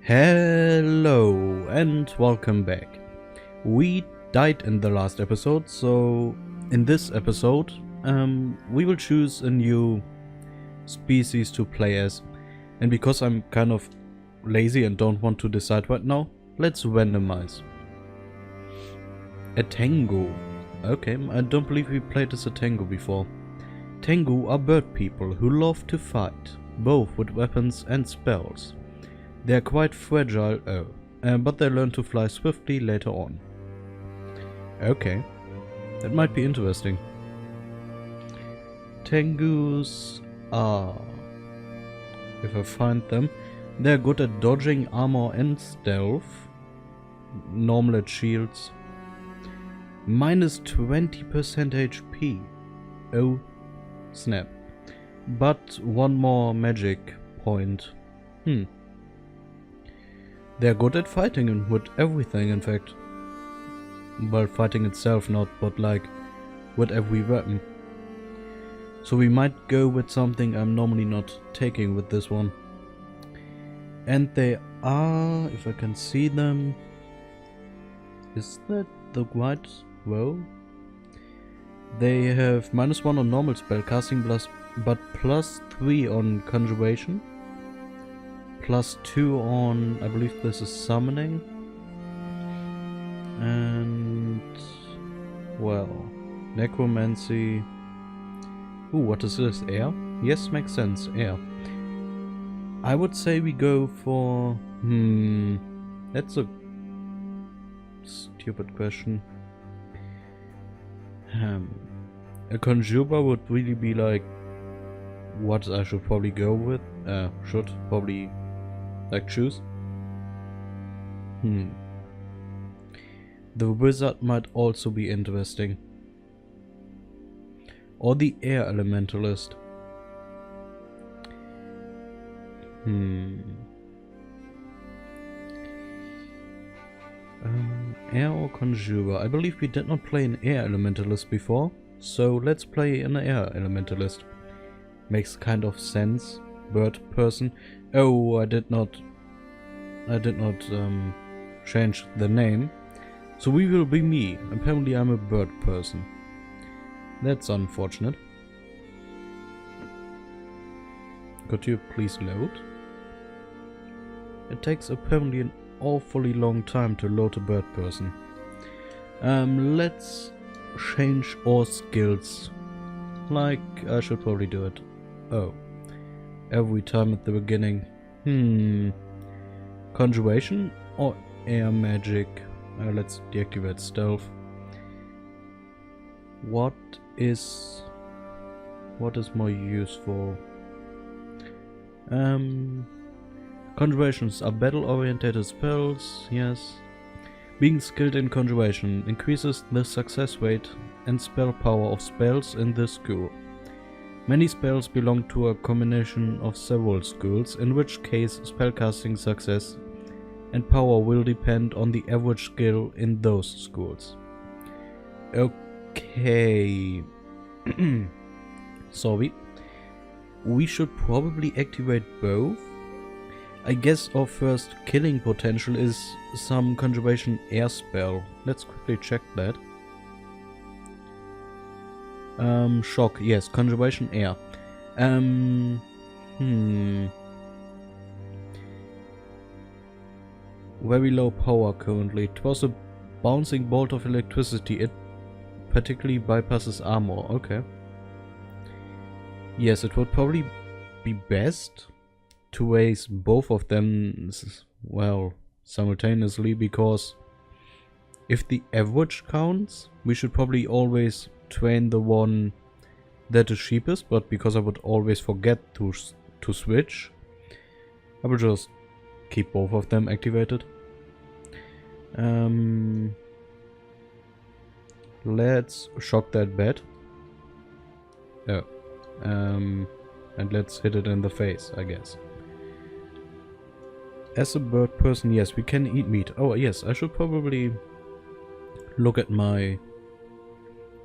Hello and welcome back. We died in the last episode, so in this episode we will choose a new species to play as. And because I'm kind of lazy and don't want to decide right now, let's randomize. A Tengu. Okay, I don't believe we played as a Tengu before. Tengu are bird people who love to fight, both with weapons and spells. They are quite fragile, but they learn to fly swiftly later on. Okay, that might be interesting. Tengus are, if I find them, they're good at dodging armor and stealth, normal at shields. Minus 20% HP. Oh, snap. But one more magic point. They're good at fighting and with everything, in fact. Well, fighting itself not, but like with every weapon. So we might go with something I'm normally not taking with this one. And they are, if I can see them, is that the right row? They have -1 on normal spellcasting, but +3 on conjuration. +2 on, I believe this is summoning. And, well, necromancy. Ooh, what is this? Air? Yes, makes sense, air. I would say we go for... that's a stupid question. A conjurer would really be like what I should probably go with. Should probably like choose. The wizard might also be interesting. Or the air elementalist. Air or conjurer? I believe we did not play an air elementalist before, so let's play an air elementalist. Makes kind of sense. Bird person. Oh, I did not change the name. So we will be me. Apparently I'm a bird person. That's unfortunate. Could you please load? It takes apparently an awfully long time to load a bird person. Let's change our skills. Like, I should probably do it. Oh. Every time at the beginning. Conjuration or air magic? Let's deactivate stealth. What is more useful? Conjurations are battle-oriented spells, yes. Being skilled in conjuration increases the success rate and spell power of spells in this school. Many spells belong to a combination of several schools, in which case spellcasting success and power will depend on the average skill in those schools. Okay. Sorry. We should probably activate both. I guess our first killing potential is some conjuration air spell. Let's quickly check that. Shock, yes, conjuration air. Very low power currently. It was a bouncing bolt of electricity. It particularly bypasses armor. Okay. Yes, it would probably be best to raise both of them, well, simultaneously, because if the average counts, we should probably always train the one that is cheapest, but because I would always forget to switch, I will just keep both of them activated. Let's shock that bat. Oh. And let's hit it in the face, I guess. As a bird person, yes, we can eat meat. Oh, yes, I should probably look at my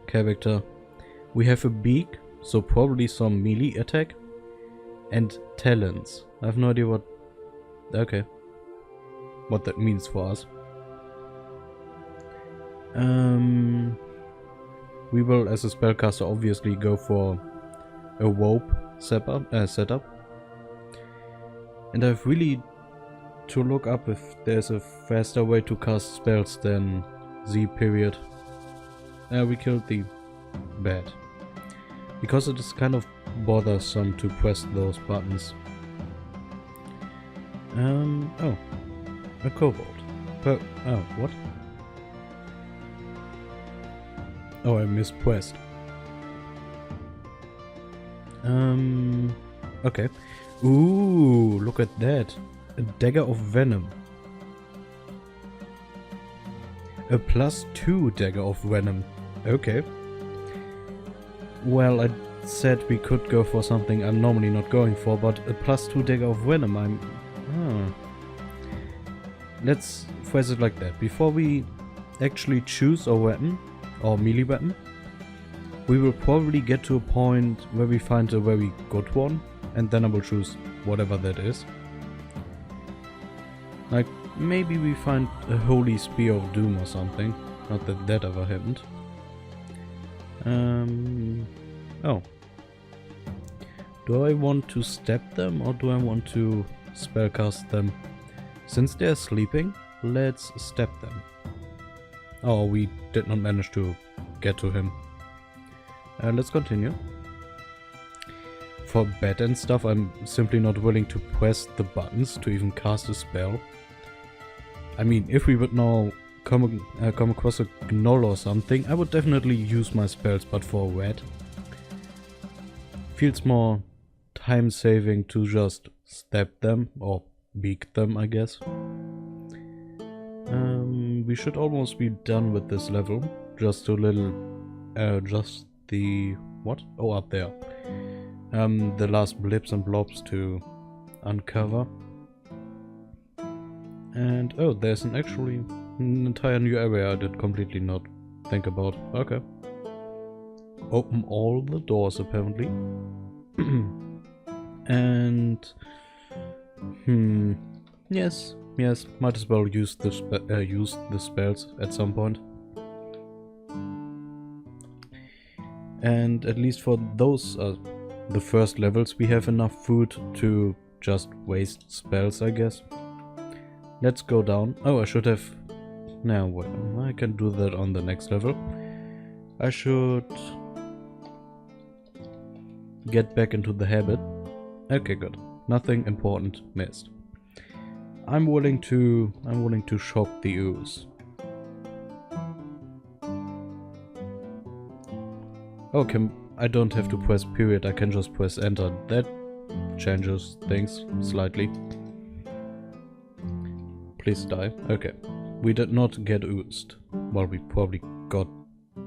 character. We have a beak, so probably some melee attack. And talons. I have no idea what... Okay. what that means for us. We will, as a spellcaster, obviously go for a warp setup. And I've really to look up if there's a faster way to cast spells than Z period. We killed the bat. Because it is kind of bothersome to press those buttons. Oh. A kobold. Oh, what? Oh, I mispressed. Okay. Ooh, look at that. A dagger of venom. A +2 dagger of venom. Okay. Well, I said we could go for something I'm normally not going for, but a +2 dagger of venom, Let's phrase it like that. Before we actually choose our weapon, or melee weapon, we will probably get to a point where we find a very good one, and then I will choose whatever that is. Like, maybe we find a Holy Spear of Doom or something. Not that that ever happened. Oh. Do I want to stab them or do I want to spellcast them? Since they're sleeping, let's stab them. Oh, we did not manage to get to him. Let's continue. For bat and stuff, I'm simply not willing to press the buttons to even cast a spell. I mean, if we would now come across a gnoll or something, I would definitely use my spells, but for a rat, feels more time-saving to just stab them, or beak them, I guess. We should almost be done with this level. Just a little, just the, what? Oh, up there. The last blips and blobs to uncover. And, oh, there's actually an entire new area I did completely not think about. Okay. Open all the doors, apparently. And... Yes, might as well use the spells at some point. And at least for those, the first levels, we have enough food to just waste spells, I guess. Let's go down. Oh, I should have... No, well, I can do that on the next level. I should... get back into the habit. Okay, good. Nothing important missed. I'm willing to shock the ooze. Okay, I don't have to press period, I can just press enter. That changes things slightly. Please die. Okay. We did not get oozed. Well, we probably got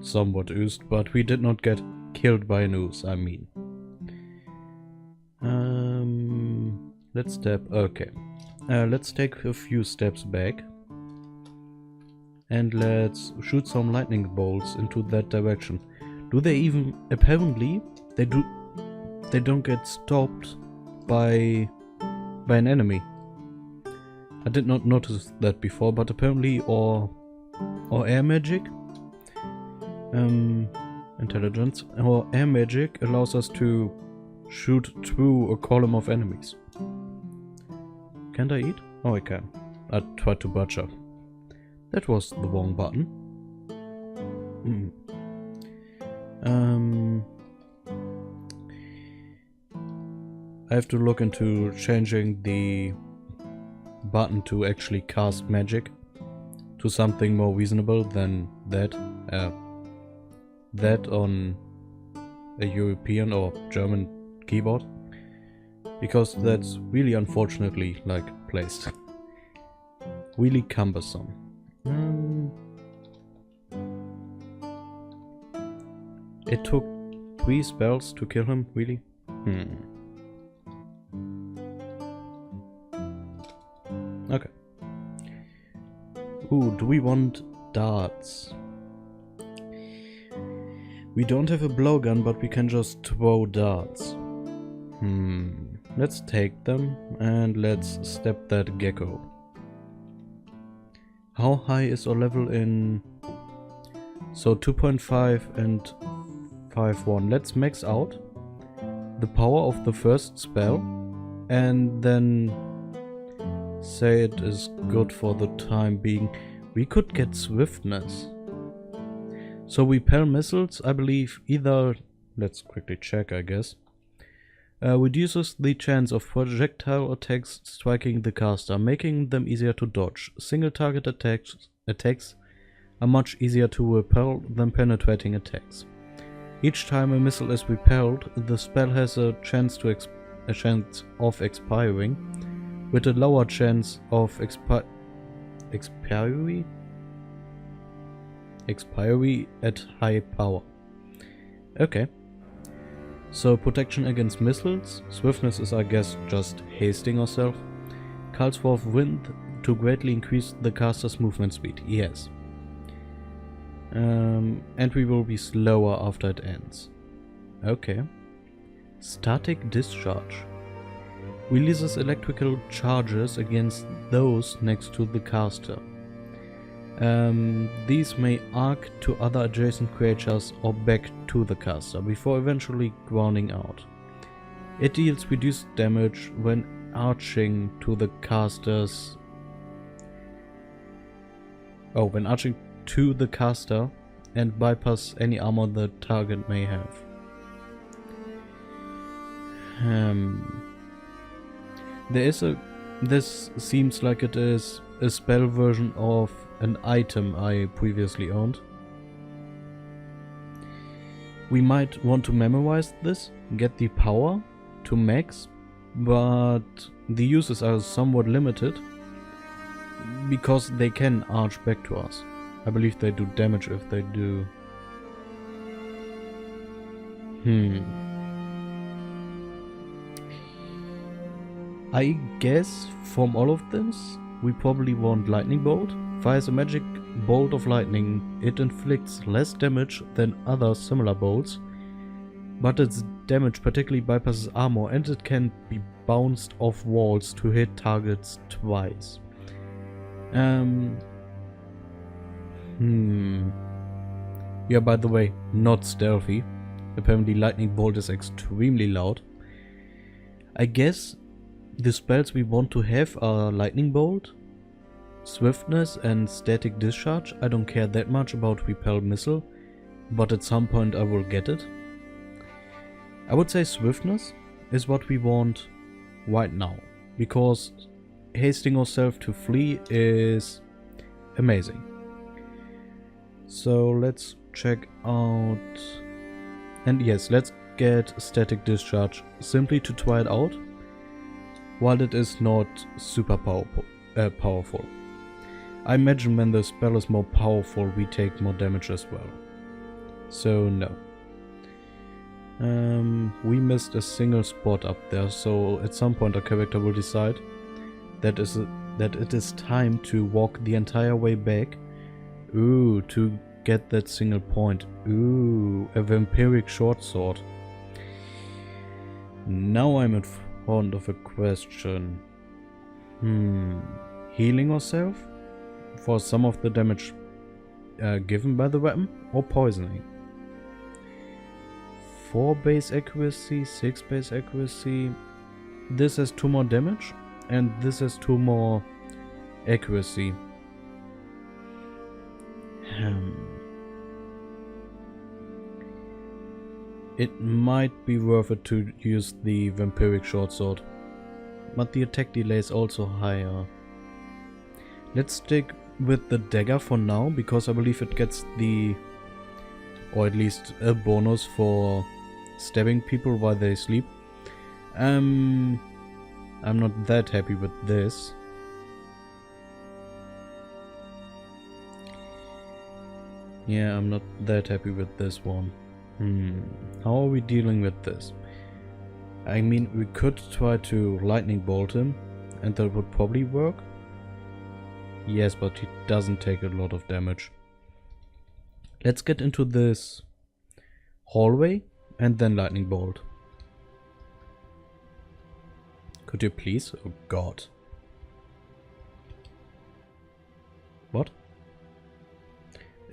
somewhat oozed, but we did not get killed by an ooze, I mean. Let's step... Okay. Let's take a few steps back. And let's shoot some lightning bolts into that direction. Do they even... Apparently, they don't get stopped by an enemy. I did not notice that before, but apparently or air magic, intelligence, or air magic allows us to shoot through a column of enemies. Can't I eat? Oh, I can. I tried to butcher. That was the wrong button. I have to look into changing the button to actually cast magic to something more reasonable than that. That on a European or German keyboard, because that's really unfortunately like placed. Really cumbersome. It took 3 spells to kill him, really? Okay. Ooh, do we want darts? We don't have a blowgun, but we can just throw darts. Let's take them and let's stab that gecko. How high is our level in... So 2.5 and 5.1. Let's max out the power of the first spell and then say it is good for the time being. We could get swiftness. So repel missiles, I believe, either... Let's quickly check, I guess. Reduces the chance of projectile attacks striking the caster, making them easier to dodge. Single target attacks are much easier to repel than penetrating attacks. Each time a missile is repelled, the spell has a chance of expiring, with a lower chance of expiry at high power. Okay. So protection against missiles. Swiftness is, I guess, just hasting ourselves. Calls for wind to greatly increase the caster's movement speed. Yes. And we will be slower after it ends. Okay. Static discharge. Releases electrical charges against those next to the caster. These may arc to other adjacent creatures or back to the caster before eventually grounding out. It deals reduced damage when arching to the caster's... when arching to the caster and bypass any armor the target may have. This seems like it is a spell version of an item I previously owned. We might want to memorize this, get the power to max, but the uses are somewhat limited because they can arch back to us. I believe they do damage if they do. I guess from all of this, we probably want Lightning Bolt. Fires a magic bolt of lightning. It inflicts less damage than other similar bolts, but its damage particularly bypasses armor and it can be bounced off walls to hit targets twice. Yeah, by the way, not stealthy. Apparently Lightning Bolt is extremely loud. I guess the spells we want to have are Lightning Bolt, Swiftness and Static Discharge. I don't care that much about Repel Missile, but at some point I will get it. I would say Swiftness is what we want right now, because hasting ourselves to flee is amazing. So let's check out... And yes, let's get Static Discharge, simply to try it out, while it is not super powerful. I imagine when the spell is more powerful, we take more damage as well. So no. We missed a single spot up there, so at some point our character will decide that it is time to walk the entire way back. Ooh, to get that single point. Ooh, a vampiric short sword. Now I'm in front of a question. Healing ourselves for some of the damage given by the weapon, or poisoning? 4 base accuracy, 6 base accuracy. This has 2 more damage and this has 2 more accuracy. It might be worth it to use the vampiric short sword, but the attack delay is also higher. Let's stick with the dagger for now, because I believe it gets the, or at least a bonus for stabbing people while they sleep. I'm not that happy with this. Yeah, I'm not that happy with this one. How are we dealing with this? I mean, we could try to lightning bolt him, and that would probably work. Yes, but he doesn't take a lot of damage. Let's get into this hallway and then lightning bolt. Could you please? Oh god. What?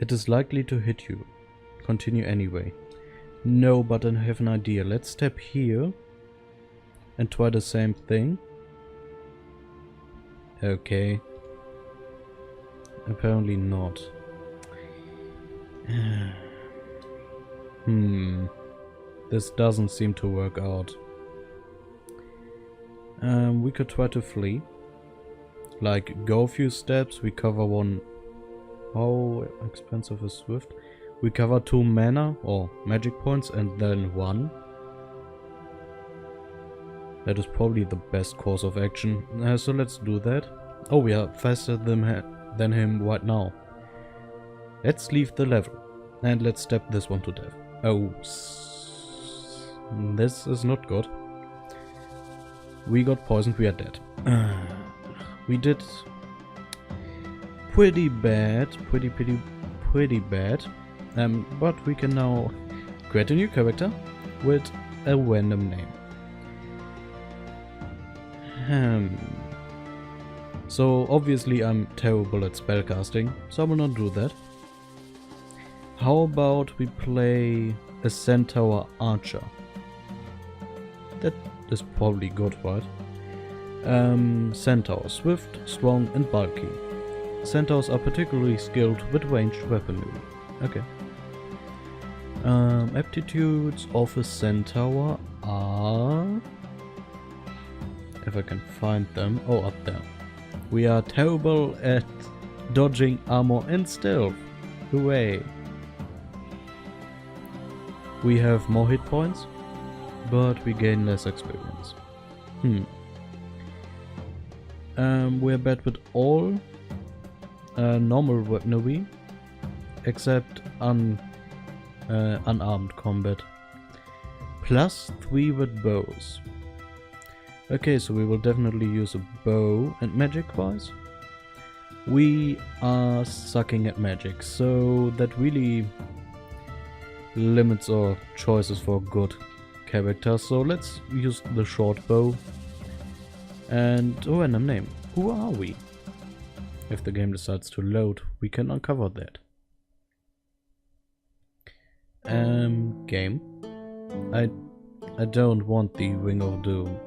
It is likely to hit you. Continue anyway. No, but I have an idea. Let's step here and try the same thing. Okay. Apparently not. This doesn't seem to work out. We could try to flee. Like, go a few steps, we cover one... How expensive is Swift? We cover 2 mana, or magic points, and then 1. That is probably the best course of action. So let's do that. Oh, we are faster than him right now. Let's leave the level. And let's step this one to death. Oh, this is not good. We got poisoned, we are dead. We did pretty bad, pretty bad. But we can now create a new character with a random name. So obviously I'm terrible at spellcasting, so I will not do that. How about we play a Centaur Archer? That is probably good, right? Centaur, swift, strong and bulky. Centaurs are particularly skilled with ranged weaponry. Okay. Aptitudes of a Centaur are... If I can find them. Oh, up there. We are terrible at dodging, armor and stealth. Hooray. We have more hit points, but we gain less experience. We're bad with all normal weaponry, except unarmed combat. +3 with bows. Okay, so we will definitely use a bow. And magic-wise, we are sucking at magic, so that really limits our choices for good characters. So let's use the short bow and a random name. Who are we? If the game decides to load, we can uncover that. Game. I don't want the Ring of Doom.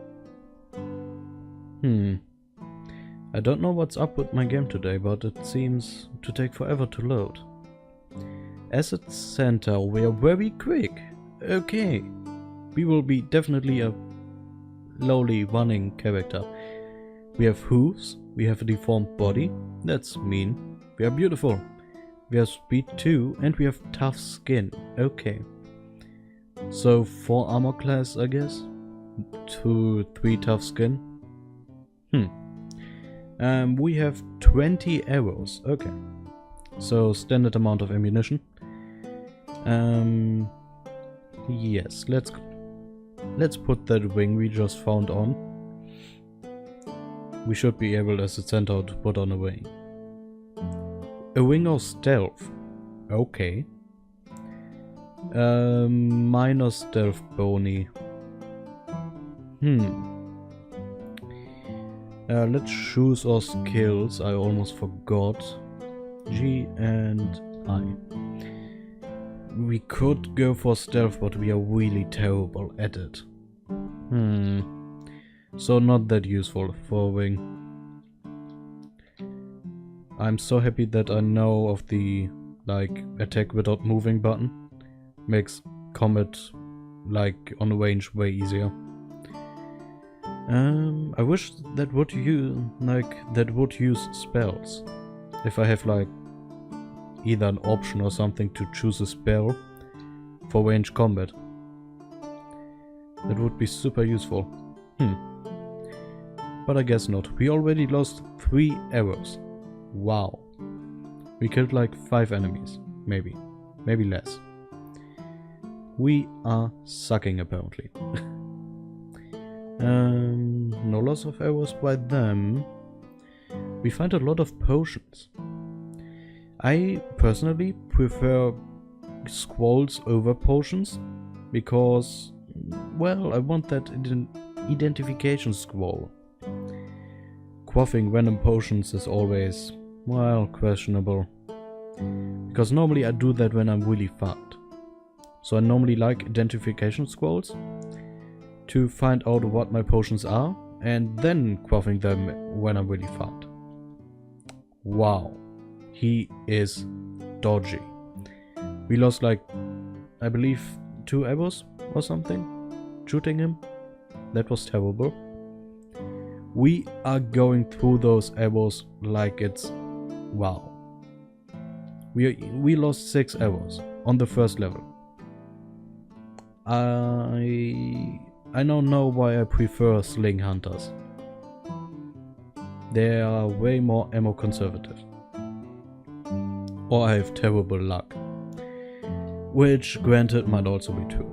I don't know what's up with my game today, but it seems to take forever to load. As a Centaur, we are very quick. Okay. We will be definitely a lowly running character. We have hooves, we have a deformed body. That's mean. We are beautiful. We have speed 2 and we have tough skin. Okay. So 4 armor class, I guess. 2, 3 tough skin. We have 20 arrows. Okay. So standard amount of ammunition. Yes, let's put that wing we just found on. We should be able as a Centaur to put on a wing. A wing of stealth. Okay. Minor stealth bony. Let's choose our skills. I almost forgot. G and I. We could go for stealth, but we are really terrible at it. So not that useful for a wing. I'm so happy that I know of the, like, attack without moving button. Makes combat, like, on range way easier. I wish that would use spells. If I have, like, either an option or something to choose a spell for range combat. That would be super useful. But I guess not. We already lost 3 arrows. Wow. We killed like 5 enemies. Maybe. Maybe less. We are sucking apparently. No loss of arrows by them. We find a lot of potions. I personally prefer scrolls over potions because, well, I want that identification scroll. Quaffing random potions is always well, questionable. Because normally I do that when I'm really fucked. So I normally like identification scrolls to find out what my potions are and then quaffing them when I'm really fucked. Wow. He is dodgy. We lost like, I believe, 2 arrows or something shooting him. That was terrible. We are going through those arrows like it's... wow. We lost 6 arrows on the first level. I don't know why I prefer sling hunters. They are way more ammo conservative. Or I have terrible luck. Which, granted, might also be true.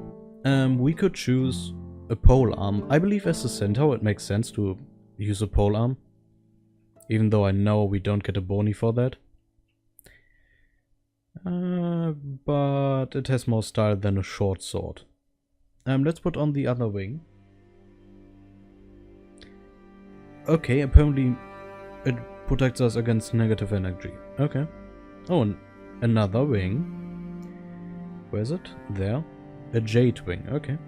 We could choose a pole arm. I believe as a centaur it makes sense to use a pole arm. Even though I know we don't get a bony for that. But it has more style than a short sword. Let's put on the other wing. Okay, apparently it protects us against negative energy. Okay. Oh, and another wing. Where is it? There. A jade wing. Okay.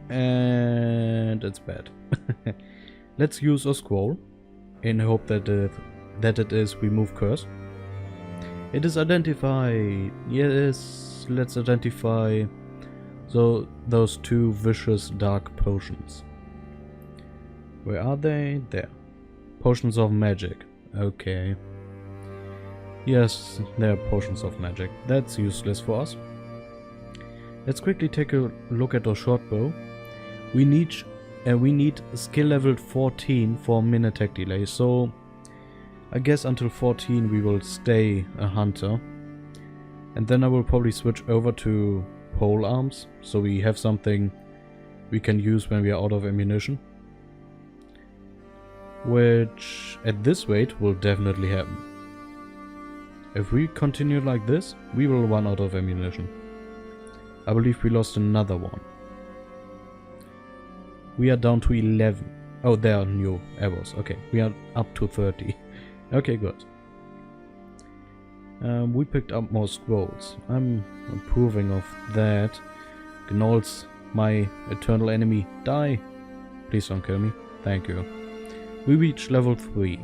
And it's bad. Let's use a scroll in hope that it is remove curse. It is identified. Yes, let's identify those 2 vicious dark potions. Where are they? There. Potions of magic. Okay. Yes, they are potions of magic. That's useless for us. Let's quickly take a look at our short bow. We need skill level 14 for min attack delay. So I guess until 14 we will stay a hunter. And then I will probably switch over to pole arms. So we have something we can use when we are out of ammunition. Which at this rate will definitely happen. If we continue like this, we will run out of ammunition. I believe we lost another one. We are down to 11. Oh, there are new arrows. Okay, we are up to 30. Okay, good. We picked up more scrolls. I'm approving of that. Gnolls, my eternal enemy, die. Please don't kill me. Thank you. We reached level 3.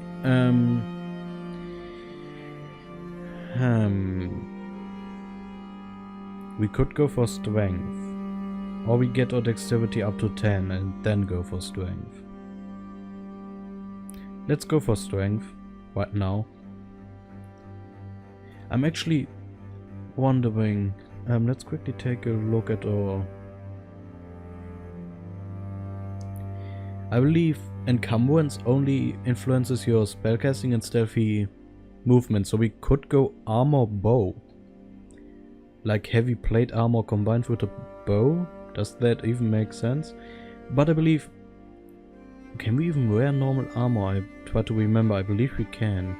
We could go for strength. Or we get our dexterity up to 10 and then go for strength. Let's go for strength right now. I'm actually wondering, let's quickly take a look at our... I believe encumbrance only influences your spellcasting and stealthy movement, so we could go armor bow. Like heavy plate armor combined with a bow? Does that even make sense? But I believe... Can we even wear normal armor? I try to remember. I believe we can.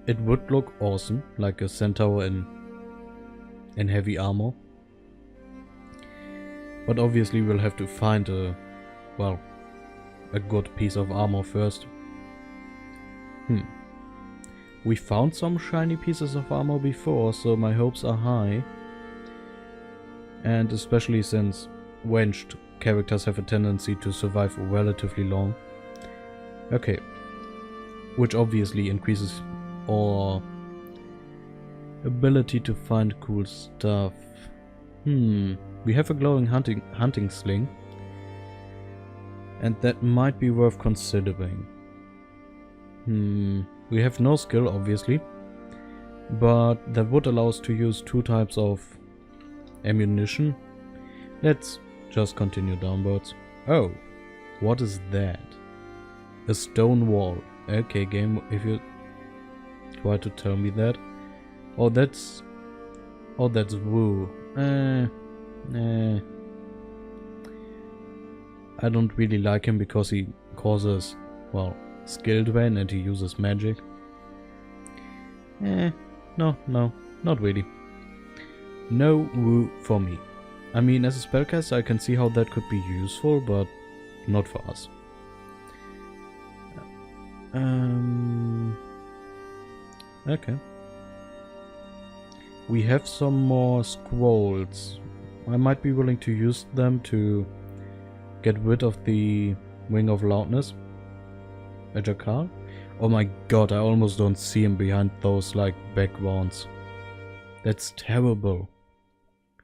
It would look awesome, like a centaur in heavy armor. But obviously we'll have to find a good piece of armor first. We found some shiny pieces of armor before, so my hopes are high. And especially since ranged characters have a tendency to survive relatively long. Okay. Which obviously increases our ability to find cool stuff. We have a glowing hunting sling. And that might be worth considering. We have no skill, obviously. But that would allow us to use 2 types of ammunition. Let's just continue downwards. Oh, what is that? A stone wall. Okay, game, if you try to tell me that. Oh, that's woo. I don't really like him because he causes, well, skill drain and he uses magic. No, not really. No woo for me. I mean, as a spellcaster I can see how that could be useful, but not for us. Okay. We have some more scrolls. I might be willing to use them to get rid of the Wing of Loudness. A Jakar? Oh my god, I almost don't see him behind those, like, backgrounds. That's terrible.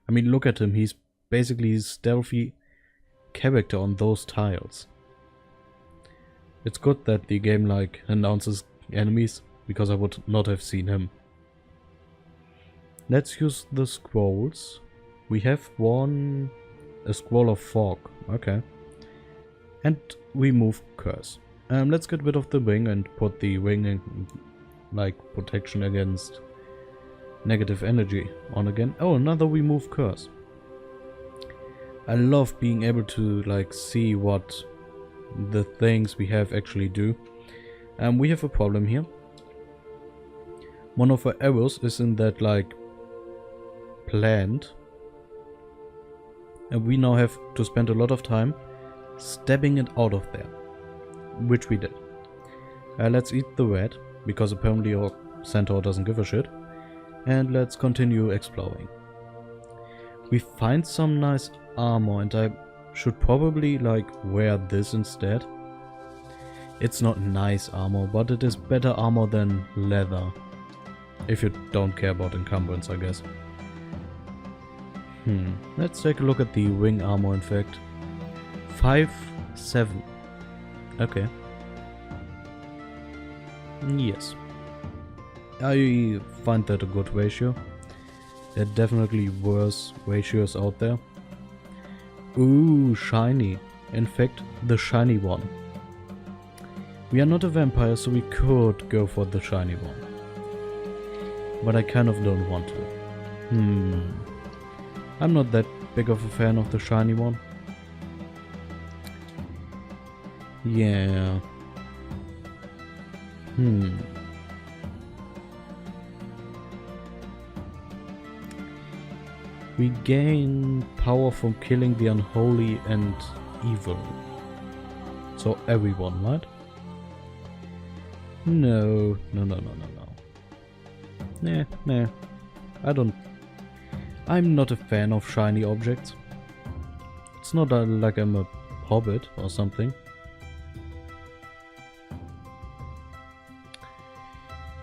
I mean, look at him. He's basically a stealthy character on those tiles. It's good that the game, like, announces enemies, because I would not have seen him. Let's use the scrolls. We have a scroll of fog. Okay. And we move curse. Let's get rid of the wing and put the wing in, like, protection against negative energy on again. Oh, another remove curse. I love being able to, like, see what the things we have actually do. We have a problem here. One of our arrows is in that, like, plant. And we now have to spend a lot of time stabbing it out of there. Which we did. Let's eat the red, because apparently our centaur doesn't give a shit. And let's continue exploring. We find some nice armor, and I should probably, like, wear this instead. It's not nice armor, but it is better armor than leather. If you don't care about encumbrance, I guess. Let's take a look at the wing armor, in fact. 5-7. Okay. Yes. I find that a good ratio. There are definitely worse ratios out there. Ooh, shiny. In fact, the shiny one. We are not a vampire, so we could go for the shiny one. But I kind of don't want to. I'm not that big of a fan of the shiny one. Yeah. We gain power from killing the unholy and evil. So everyone, right? No. Nah. I'm not a fan of shiny objects. It's not like I'm a hobbit or something.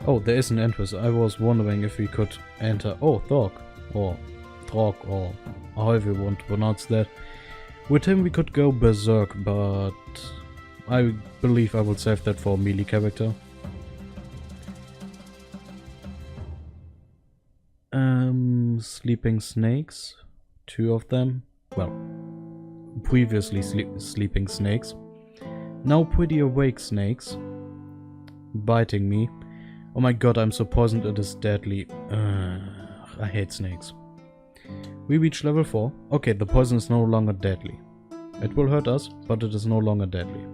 Oh, there is an entrance. I was wondering if we could enter. Oh, Thork. Or Thork, or however you want to pronounce that. With him we could go berserk, but I believe I will save that for a melee character. Sleeping snakes. 2 of them. Well, previously sleeping snakes. Now pretty awake snakes. Biting me. Oh my god, I'm so poisoned it is deadly. I hate snakes. We reach level 4. Okay, the poison is no longer deadly. It will hurt us, but it is no longer deadly.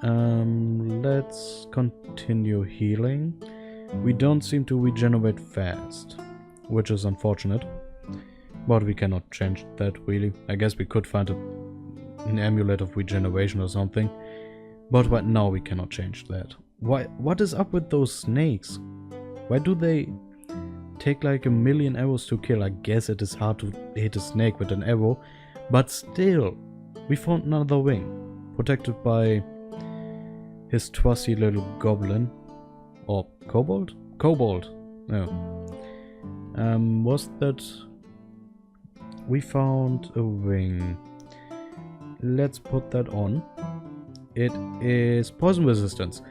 Let's continue healing. We don't seem to regenerate fast, which is unfortunate. But we cannot change that really. I guess we could find an amulet of regeneration or something. But right now we cannot change that. What is up with those snakes? Why do they take like a million arrows to kill? I guess it is hard to hit a snake with an arrow. But still, we found another wing. Protected by his trusty little goblin. Or kobold? Kobold. No. Was that... We found a wing. Let's put that on. It is poison resistance.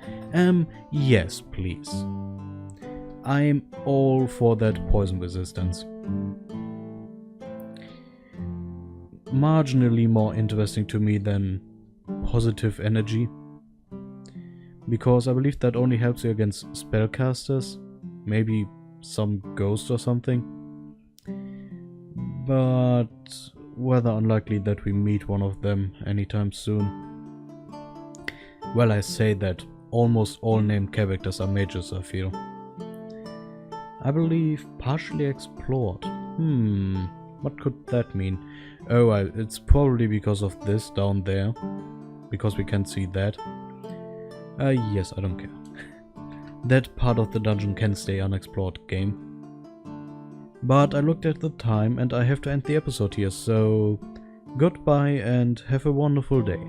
Yes, please. I'm all for that poison resistance. Marginally more interesting to me than positive energy. Because I believe that only helps you against spellcasters. Maybe some ghost or something. But rather unlikely that we meet one of them anytime soon. Well, I say that almost all named characters are mages, I feel. I believe partially explored. What could that mean? Oh, it's probably because of this down there. Because we can see that. Yes, I don't care. That part of the dungeon can stay unexplored, game. But I looked at the time and I have to end the episode here, so goodbye and have a wonderful day.